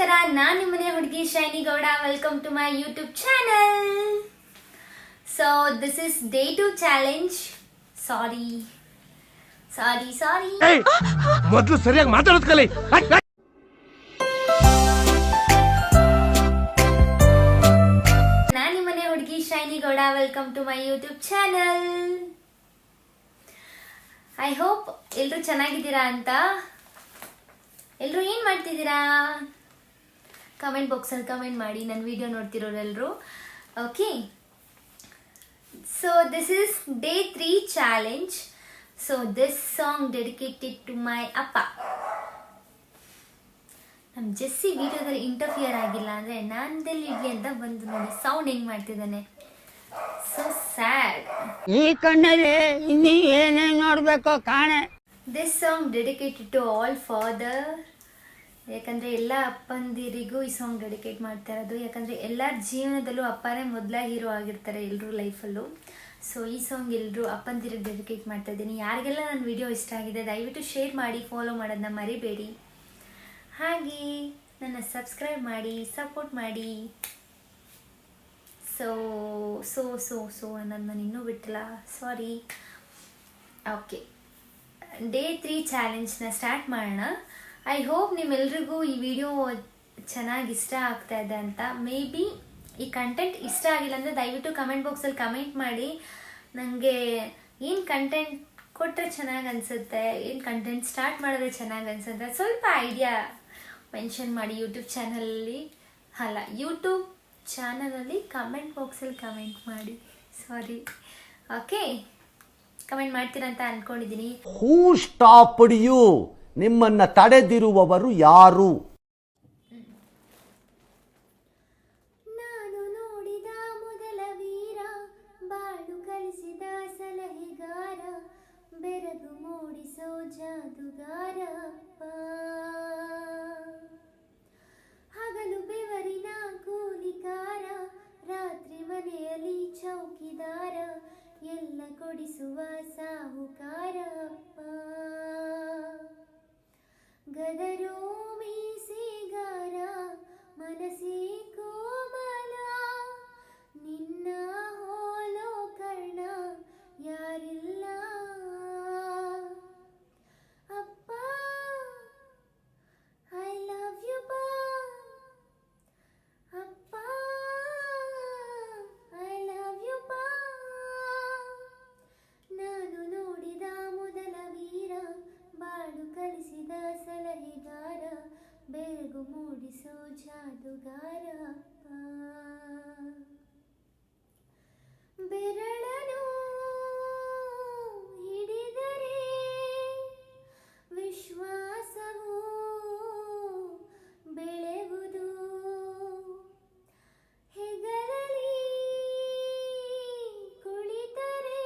ನಮಸ್ಕಾರ, ನಾನು ನಿಮ್ಮನೆ ಹುಡುಗಿ Shiny Gowda. Welcome to my YouTube channel. So this is day 2 challenge. Sorry ಮೊದಲು ಸರಿಯಾಗಿ ಮಾತಾಡೋದು ಕಲಿ. ನಾನು ನಿಮ್ಮನೆ ಹುಡುಗಿ Shiny Gowda. Welcome to my YouTube channel. I hope ಎಲ್ಲರೂ ಚೆನ್ನಾಗಿದ್ದೀರಾ ಅಂತ. ಎಲ್ಲರೂ ಏನು ಮಾಡ್ತಿದ್ದೀರಾ? ಕಮೆಂಟ್ ಬಾಕ್ಸಲ್ಲಿ ಕಮೆಂಟ್ ಮಾಡಿ, ನನ್ನ ವಿಡಿಯೋ ನೋಡ್ತಿರೋರೆಲ್ಲರೂ. Okay, so this is day 3 challenge. So this song dedicated to my ಅಪ್ಪ. ನಮ್ಮ ಜೆಸ್ಸಿ ವಿಡಿಯೋದಲ್ಲಿ ಇಂಟರ್ಫಿಯರ್ ಆಗಿಲ್ಲ ಅಂದರೆ ನಾನ್ದಲ್ಲಿ ಇಡ್ಲಿ ಅಂತ ಬಂದು ನೋಡಿ ಸೌಂಡ್ ಹೆಂಗೆ ಮಾಡ್ತಿದ್ದಾನೆ. So sad. ಈ ಕಣ್ಣಲ್ಲಿ ಇನ್ನೀ ಏನೇನು ನೋಡಬೇಕೋ ಕಾಣೆ. This song dedicated to all father. ಯಾಕಂದರೆ ಎಲ್ಲ ಅಪ್ಪಂದಿರಿಗೂ ಈ ಸಾಂಗ್ ಡೆಡಿಕೇಟ್ ಮಾಡ್ತಾ ಇರೋದು. ಯಾಕಂದರೆ ಎಲ್ಲರ ಜೀವನದಲ್ಲೂ ಅಪ್ಪನೇ ಮೊದಲ ಹೀರೋ ಆಗಿರ್ತಾರೆ ಎಲ್ಲರೂ ಲೈಫಲ್ಲೂ. ಸೊ ಈ ಸಾಂಗ್ ಎಲ್ಲರೂ ಅಪ್ಪಂದಿರಿಗೆ ಡೆಡಿಕೇಟ್ ಮಾಡ್ತಾ ಇದ್ದೀನಿ. ಯಾರಿಗೆಲ್ಲ ನನ್ನ ವಿಡಿಯೋ ಇಷ್ಟ ಆಗಿದೆ ದಯವಿಟ್ಟು ಶೇರ್ ಮಾಡಿ, ಫಾಲೋ ಮಾಡೋದನ್ನ ಮರಿಬೇಡಿ. ಹಾಗೆ ನನ್ನ ಸಬ್ಸ್ಕ್ರೈಬ್ ಮಾಡಿ, ಸಪೋರ್ಟ್ ಮಾಡಿ. ಸೊ ಸೊ ಸೊ ಸೊ ಅನ್ನೋದು ನಾನು ಇನ್ನೂ ಬಿಟ್ಟಿಲ್ಲ, ಸಾರಿ. ಓಕೆ, ಡೇ 3 ಚಾಲೆಂಜ್ನ ಸ್ಟಾರ್ಟ್ ಮಾಡೋಣ. ಐ ಹೋಪ್ ನಿಮ್ಮೆಲ್ರಿಗೂ ಈ ವಿಡಿಯೋ ಚೆನ್ನಾಗಿ ಇಷ್ಟ ಆಗ್ತಾ ಇದೆ ಅಂತ. ಮೇ ಬಿ ಈ ಕಂಟೆಂಟ್ ಇಷ್ಟ ಆಗಿಲ್ಲ ಅಂದರೆ ದಯವಿಟ್ಟು ಕಮೆಂಟ್ ಬಾಕ್ಸಲ್ಲಿ ಕಮೆಂಟ್ ಮಾಡಿ. ನನಗೆ ಏನು ಕಂಟೆಂಟ್ ಕೊಟ್ಟರೆ ಚೆನ್ನಾಗಿ ಅನಿಸುತ್ತೆ, ಏನು ಕಂಟೆಂಟ್ ಸ್ಟಾರ್ಟ್ ಮಾಡಿದ್ರೆ ಚೆನ್ನಾಗಿ ಅನಿಸುತ್ತೆ ಸ್ವಲ್ಪ ಐಡಿಯಾ ಮೆನ್ಷನ್ ಮಾಡಿ ಯೂಟ್ಯೂಬ್ ಚಾನಲಲ್ಲಿ. ಅಲ್ಲ, ಯೂಟ್ಯೂಬ್ ಚಾನಲಲ್ಲಿ ಕಮೆಂಟ್ ಬಾಕ್ಸಲ್ಲಿ ಕಮೆಂಟ್ ಮಾಡಿ. ಸಾರಿ. ಓಕೆ, ಕಮೆಂಟ್ ಮಾಡ್ತೀರಾ ಅಂತ ಅಂದ್ಕೊಂಡಿದ್ದೀನಿ. ಹೂ ಸ್ಟಾಪ್ಡ್ ಯು? ನಿಮ್ಮನ್ನ ತಡೆದಿರುವವರು ಯಾರು? ನಾನು ನೋಡಿದ ಮೊದಲ ವೀರ, ಬಾಳು ಕಲಿಸಿದ ಸಲಹೆಗಾರ, ಬೆರಗು ಮೂಡಿಸೋ ಜಾದುಗಾರ ಅಪ್ಪ. ಹಗಲು ಬೆವರಿನ ಕೂಲಿಕಾರ, ರಾತ್ರಿ ಮನೆಯಲ್ಲಿ ಚೌಕಿದಾರ, ಎಲ್ಲ ಕೊಡಿಸುವ ಸಾಹುಕಾರ ಅಪ್ಪ. ಗದರೋ ಮೀಸೆಗಾರ, ಮನಸ್ಸೇ ಕೋಮಲ, ನಿನ್ನ ಹೋಲೋ ಕರ್ಣ ಯಾರಿಲ್ಲ ಅಪ್ಪ. ಐ ಲವ್ ಯು ಬಾ ಅಪ್ಪ, ಐ ಲವ್ ಯು ಬಾ. ನಾನು ನೋಡಿದ ಮೊದಲ ವೀರ, ಬಾಳು ಕಲಿಸಿದ ಸಲಹೆಗಾರ, ಬೆರಗು ಮೂಡಿಸೋ ಜಾದುಗಾರ ಅಪ್ಪ. ಬೆರಳನು ಹಿಡಿದರೆ ವಿಶ್ವಾಸವು ಬೆಳೆವುದು, ಹೆಗಲಲ್ಲಿ ಕುಳಿತರೆ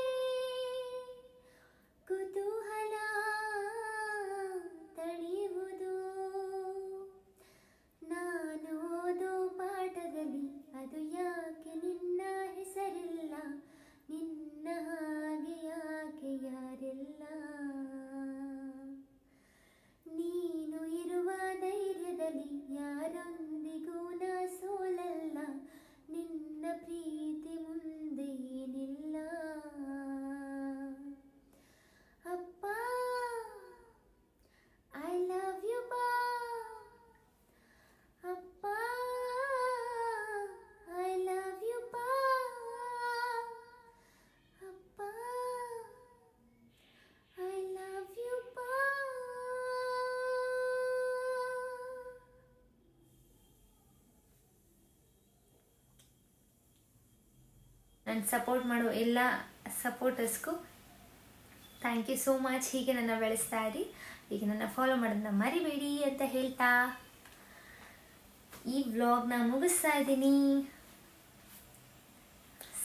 ಕುತೂಹಲ ತಣಿಯುವುದು. ನಾನು ಓದೋ ಪಾಠದಲ್ಲಿ ಅದು ಯಾಕೆ ನಿನ್ನ ಹೆಸರಿಲ್ಲ, ನಿನ್ನ ಹಾಗೆ ಯಾಕೆ ಯಾರಿಲ್ಲ. ನೀನು ಇರುವ ಧೈರ್ಯದಲ್ಲಿ ಯಾರೊಂದಿಗೂ ನಾ ಸೋಲಲ್ಲ, ನಿನ್ನ ಪ್ರೀತಿ ಮುಂದೆ ಏನಿಲ್ಲ ಅಪ್ಪ. ಐ ಲವ್ ಯು ಬಾ ಅಪ್ಪ, ಐ ಲವ್ ಯು ಬಾ ಅಪ್ಪ, ಐ ಲವ್ ಯು ಬಾ. ನನ್ನ ಸಪೋರ್ಟ್ ಮಾಡೋ ಎಲ್ಲ ಸಪೋರ್ಟರ್ಸ್ಗೂ ಥ್ಯಾಂಕ್ ಯು ಸೋ ಮಚ್. ಹೀಗೆ ನನ್ನ ಬೆಳೆಸ್ತಾ ಇರಿ, ಹೀಗೆ ನನ್ನ ಫಾಲೋ ಮಾಡೋದನ್ನ ಮರಿಬೇಡಿ ಅಂತ ಹೇಳ್ತಾ ಈ ವ್ಲಾಗ್ನ ಮುಗಿಸ್ತಾ ಇದ್ದೀನಿ.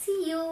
See you.